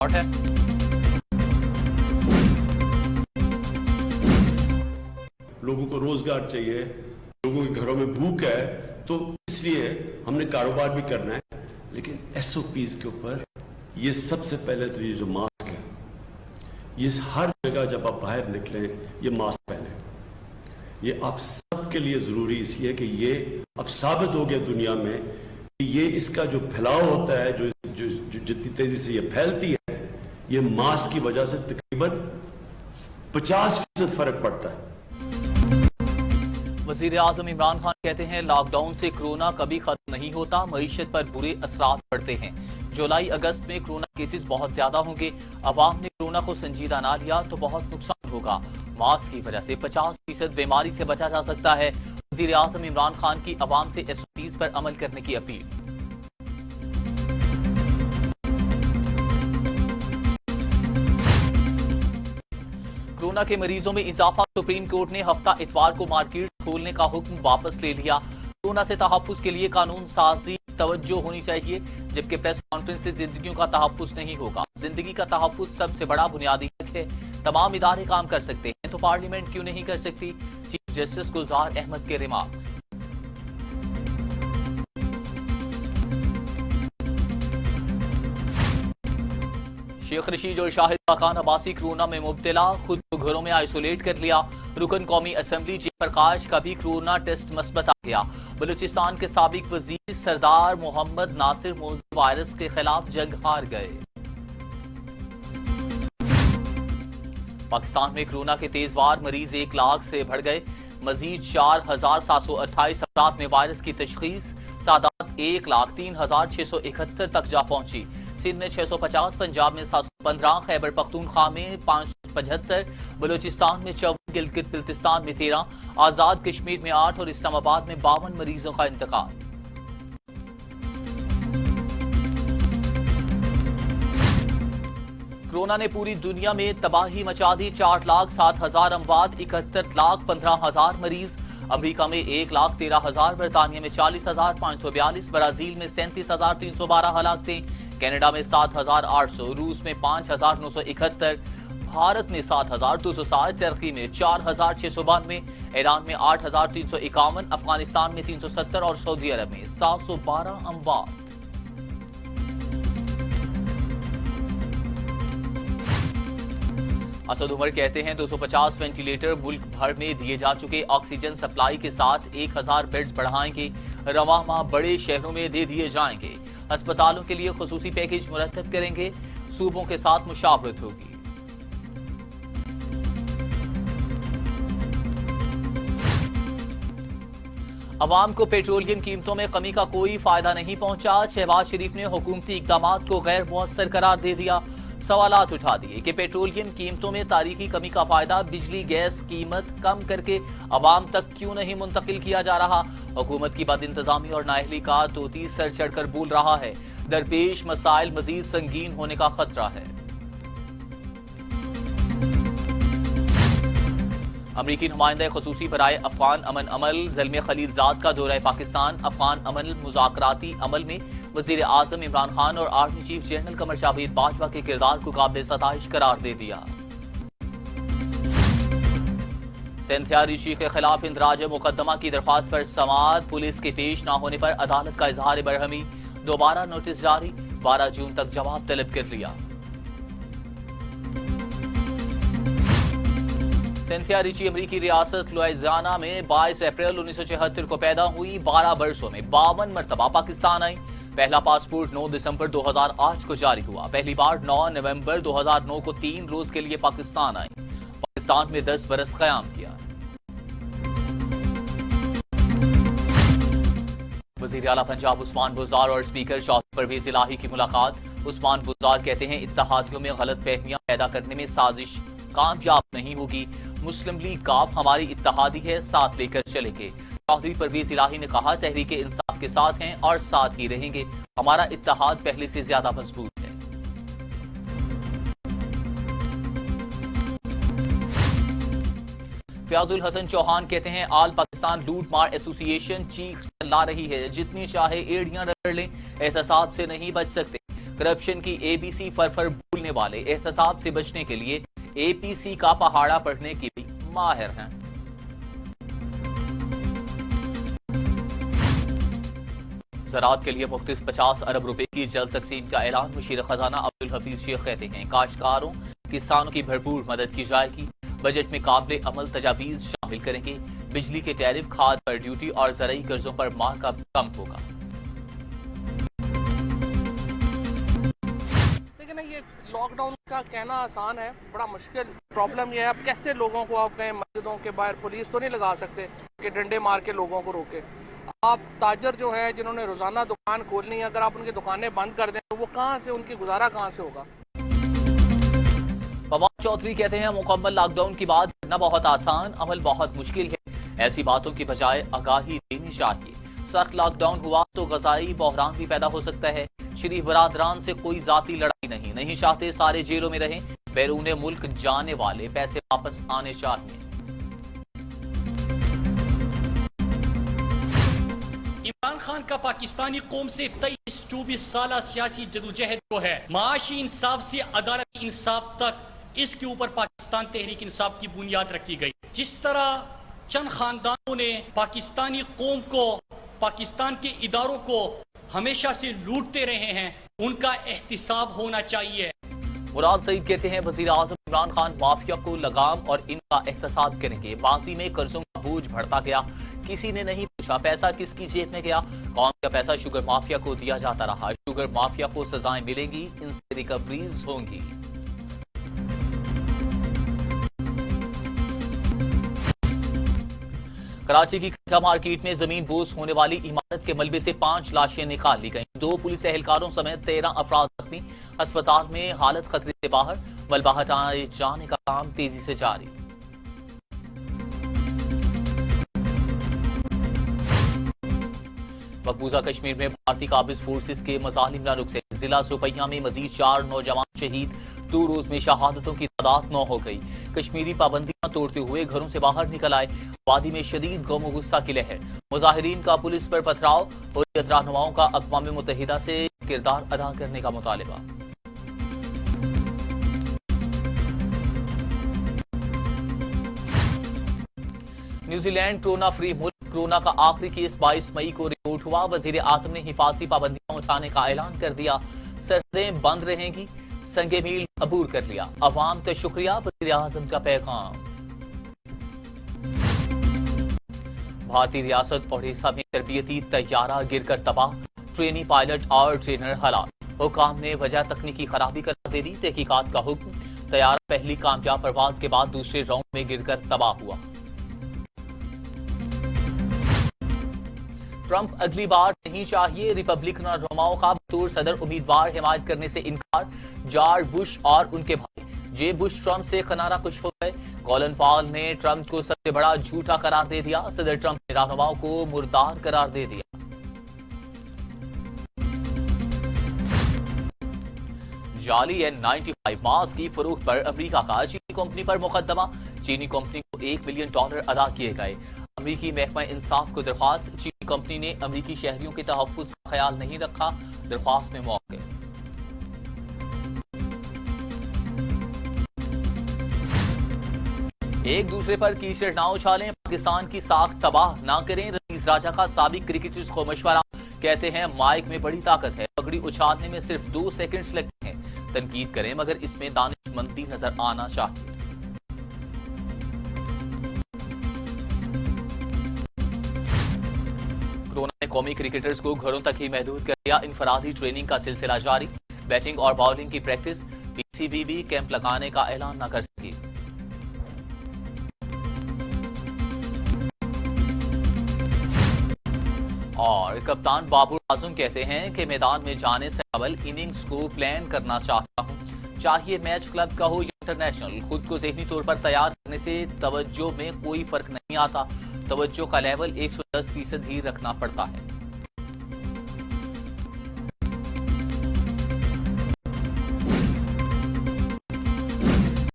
और है लोगों को रोजगार चाहिए, लोगों के घरों में भूख है, तो इसलिए हमने कारोबार भी करना है। लेकिन एसओपीज के ऊपर ये सबसे पहले तो ये जो मास्क है, ये हर जगह जब आप बाहर निकलें ये मास्क पहने। ये आप सबके लिए जरूरी इसलिए कि ये अब साबित हो गया दुनिया में कि ये इसका जो फैलाव होता है, जो जितनी तेजी से ये फैलती है, ये मास्क की वजह से तकरीबन 50% फर्क पड़ता है। वजीर आजम इमरान खान कहते हैं लॉकडाउन से कोरोना कभी खत्म नहीं होता, मईशत पर बुरे असरात पड़ते हैं। जुलाई अगस्त में कोरोना केसेस बहुत ज्यादा होंगे। अवाम ने कोरोना को संजीदा ना लिया तो बहुत नुकसान होगा। मास्क की वजह से 50% बीमारी से बचा जा सकता है। वजीर आजम इमरान खान की अवाम से एसओपीज पर अमल करने की अपील। कोरोना के मरीजों में इजाफा, सुप्रीम कोर्ट ने हफ्ता इतवार को मार्केट खोलने का हुक्म वापस ले लिया। कोरोना से तहफ्फुज के लिए कानून साजी तवज्जो होनी चाहिए, जबकि प्रेस कॉन्फ्रेंस से जिंदगियों का तहफ्फुज नहीं होगा। जिंदगी का तहफ्फुज सबसे बड़ा बुनियादी हक है। तमाम इदारे काम कर सकते हैं तो पार्लियामेंट क्यों नहीं कर सकती? चीफ जस्टिस गुलजार अहमद के रिमार्क्स। शेख रशीद और शाहिद खान अब्बासी कोरोना में मुब्तला, खुद को घरों में आइसोलेट कर लिया। रुकन कौमी असम्बली जयप्रकाश का भी कोरोना टेस्ट मस्बत आ गया। बलूचिस्तान के साबिक वजीर सरदार मोहम्मद नासिर मौजूद वायरस के खिलाफ जंग हार गए। पाकिस्तान में कोरोना के तेजवार मरीज 1 लाख से बढ़ गए। मजीद 4,728 अफराद में वायरस की तशखीस, तादाद 1,03,671 तक जा पहुंची। सिंध में 650, पंजाब में 715, खैबर पख्तूनख्वा में 575, बलूचिस्तान में 54, गिलगित बिल्तिस्तान में 13, आजाद कश्मीर में 8 और इस्लामाबाद में 52 मरीजों का इंतकाल। कोरोना ने पूरी दुनिया में तबाही मचा दी। 4,07,000 अमवात, 71,15,000 मरीज। अमेरिका में 1,13,000, बरतानिया में 40,542, ब्राजील में 37,312 हलाकतें, कनाडा में 7,800, रूस में 5,971, भारत में 7,260, टर्की में 4,692, ईरान में 8,351, अफगानिस्तान में 370 और सऊदी अरब में 712 अमवात। असद उमर कहते हैं 250 वेंटिलेटर मुल्क भर में दिए जा चुके। ऑक्सीजन सप्लाई के साथ 1,000 बेड्स बढ़ाएंगे। रवां माह बड़े शहरों में दे दिए जाएंगे। अस्पतालों के लिए खुसूसी पैकेज मुरतब करेंगे। सूबों के साथ मुशावरत होगी। अवाम को पेट्रोलियम कीमतों में कमी का कोई फायदा नहीं पहुंचा। शहबाज शरीफ ने हुकूमती इकदामात को गैर मुअस्सर करार दे दिया। सवालात उठा दिए कि पेट्रोलियम कीमतों में तारीखी कमी का फायदा बिजली गैस कीमत कम करके अवाम तक क्यों नहीं मुंतकिल किया जा रहा? हुकूमत की बदइंतजामी और नाअहली का तोती सर चढ़कर बोल रहा है। दरपेश मसाइल मजीद संगीन होने का खतरा है। अमरीकी नुमाइंदा खुसूसी बराए अफगान अमन अमल ज़ल्मे खलीलजाद का दौरा पाकिस्तान। अफगान अमन मुज़ाकराती अमल में वज़ीर आज़म इमरान खान और army chief general Qamar Javed Bajwa के किरदार को काबिल सताइश करार दे दिया। सिंथिया रिशी के खिलाफ इंदराज मुकदमा की दरख्वास्त पर समाअत, पुलिस के पेश न होने पर अदालत का इजहार बरहमी। दोबारा नोटिस जारी, 12 जून तक जवाब तलब कर लिया। सिंथिया रिची अमरीकी रियासत लुइसियाना में 22 अप्रैल 1976 को पैदा हुई। 12 वर्षों में 52 मरतबा पाकिस्तान आई। पहला पासपोर्ट 9 दिसंबर 2008 को जारी हुआ। पहली बार 9 नवंबर 2009 को 3 रोज के लिए पाकिस्तान आई। पाकिस्तान में 10 बरस कयाम किया। वज़ीर आला पंजाब उस्मान बुज़दार और स्पीकर चौधरी परवेज इलाही की मुलाकात। उस्मान बुज़दार कहते हैं इत्तेहादियों में गलत फहमियां पैदा करने में साजिश कामयाब नहीं होगी। मुस्लिम लीग काफ हमारी इत्तेहादी है, साथ लेकर चलेंगे। चौधरी परवेज इलाही ने कहा तहरीक इंसाफ के साथ हैं और साथ ही रहेंगे। हमारा इत्तेहाद पहले से ज्यादा मजबूत है। फयाजुल हसन चौहान कहते हैं आल पाकिस्तान लूट मार एसोसिएशन चीख ला रही है। जितनी चाहे एड़ियां रगड़ लें, एहतसाब से नहीं बच सकते। करप्शन की एबीसी फर भूलने वाले एहतसाब से बचने के लिए एपीसी का पहाड़ा पढ़ने की भी माहिर हैं। ज़राअत के लिए मुख्तलिफ 50 अरब रुपए की जल्द तकसीम का ऐलान। वज़ीर खजाना अब्दुल हफीज शेख कहते हैं काश्तकारों किसानों की भरपूर मदद की जाएगी। बजट में काबिले अमल तजावीज़ शामिल करेंगे। बिजली के टैरिफ, खाद पर ड्यूटी और ज़रूरी कर्जों पर मार्कअप कम होगा। लेकिन ये लॉकडाउन का कहना आसान है, बड़ा मुश्किल प्रॉब्लम ये है अब कैसे लोगों को आप कहें मस्जिदों के बाहर पुलिस तो नहीं लगा सकते कि डंडे मार के लोगों को रोके। आप ताजर जो है जिन्होंने रोजाना दुकान खोलनी है, अगर आप उनकी दुकानें बंद कर दें तो वो कहाँ से, उनकी गुजारा कहाँ से होगा। फवाद चौधरी कहते हैं मुकम्मल लॉकडाउन की बात करना बहुत आसान, अमल बहुत मुश्किल है। ऐसी बातों की बजाय आगाही देनी चाहिए। सख्त लॉकडाउन हुआ तो गजाई बहरान भी पैदा हो सकता है। शरीफ बरादरान से कोई जाती लड़ाई नहीं चाहते सारे जेलों में रहें। बैरून मुल्क जाने वाले पैसे वापस आने चाहिए। इमरान खान का पाकिस्तानी कौम से 23-24 साल सियासी जदोजहद जो है माशी इंसाफ से अदालती इंसाफ तक, इसके ऊपर पाकिस्तान तहरीक इंसाफ की बुनियाद रखी गई। जिस तरह चंद खानदानों ने पाकिस्तानी कौम को, पाकिस्तान के इदारों को हमेशा से लूटते रहे हैं, उनका एहतिसाब होना चाहिए। मुराद सईद कहते हैं वजीर आजम इमरान खान माफिया को लगाम और इनका एहतसाब करेंगे। माजी में कर्जों का बोझ बढ़ता गया, किसी ने नहीं पूछा पैसा किसकी जेब में गया। कौन का पैसा शुगर माफिया को दिया जाता रहा। शुगर माफिया को सजाएं मिलेंगी, इनसे रिकवरीज होंगी। कराची की खट्टा मार्केट में जमीन बोझ होने वाली इमारत के मलबे से 5 लाशें निकाल ली गईं। 2 पुलिस एहलकारों समेत 13 अफराद जख्मी। अस्पताल में हालत खतरे से बाहर। मलबा हटाए जाने का काम तेजी से जारी। मकबूजा कश्मीर में भारतीय काबिज फोर्सेस के मजालिम न रुक सके। जिला सोपैया में मजीद 4 नौजवान शहीद। 2 रोज में शहादतों की तादाद 9 हो गई। कश्मीरी पाबंदियां तोड़ते हुए घरों से बाहर निकल आए। वादी में शदीद गम और गुस्सा की लहर। मुजाहिरीन का पुलिस पर पथराव। हुर्रियत रहनुमाओं का अक़वाम मुत्तहिदा से किरदार अदा करने का मुतालिबा। न्यूजीलैंड कोरोना फ्री मुल्क। कोरोना का आखिरी केस 22 मई को रिपोर्ट हुआ। वजीर आजम ने हिफाजती पाबंदियां उठाने का ऐलान कर दिया। सरहदें बंद रहेंगी। संगे मील अबूर कर लिया। अवाम का शुक्रिया, वजीर आजम का पैगाम। भारतीय रियासत ओडिशा में तरबियती तैयारा गिरकर तबाह। ट्रेनी पायलट और ट्रेनर हलाक। हुकाम ने वजह तकनीकी खराबी करार दे दी। तहकीकात का हुक्म। तैयारा पहली कामयाब परवाज के बाद दूसरे राउंड में गिरकर तबाह हुआ। ट्रंप अगली बार नहीं चाहिए। रिपब्लिकन रहनुमाओं का बतौर सदर उम्मीदवार हिमायत करने से इनकार। जॉर्ज बुश और उनके भाई जे बुश ट्रंप से किनारा कुछ हो गए। कॉलिन पॉल ने ट्रंप को सबसे बड़ा झूठा करार दे दिया। सदर ट्रंप ने रहनुमाओं को मुर्दार करार दे दिया। जाली N95 मास्क की फरोख्त पर अमेरिका का चीनी कंपनी पर मुकदमा। चीनी कंपनी को $1 मिलियन अदा किए गए। अमेरिकी महकमा इंसाफ को दरख्वास्त। चीनी कंपनी ने अमेरिकी शहरियों के तहफ्फुज़ का ख्याल नहीं रखा। दरख्वास्त में मौके। एक दूसरे पर कीचड़ ना उछालें। पाकिस्तान की साख तबाह ना करें। रईस राजा का साबिक क्रिकेटर्स को मशवरा। कहते हैं माइक में बड़ी ताकत है, पगड़ी उछालने में सिर्फ 2 सेकंड्स लगते हैं। तनकीद करें मगर इसमें दानिशमंदी नजर आना चाहिए। कोरोना ने कौमी क्रिकेटर्स को घरों तक ही महदूद कर दिया। इनफरादी ट्रेनिंग का सिलसिला जारी। बैटिंग और बॉलिंग की प्रैक्टिस। पीसीबी भी कैंप लगाने का ऐलान न कर सकी। और कप्तान बाबर आजम कहते हैं कि मैदान में जाने से कबल इनिंग्स को प्लान करना चाहता हूं। चाहे मैच क्लब का हो या इंटरनेशनल, खुद को ज़हनी तौर पर तैयार करने से तवज्जो में कोई फर्क नहीं आता। तवज्जो का लेवल 110% ही रखना पड़ता है।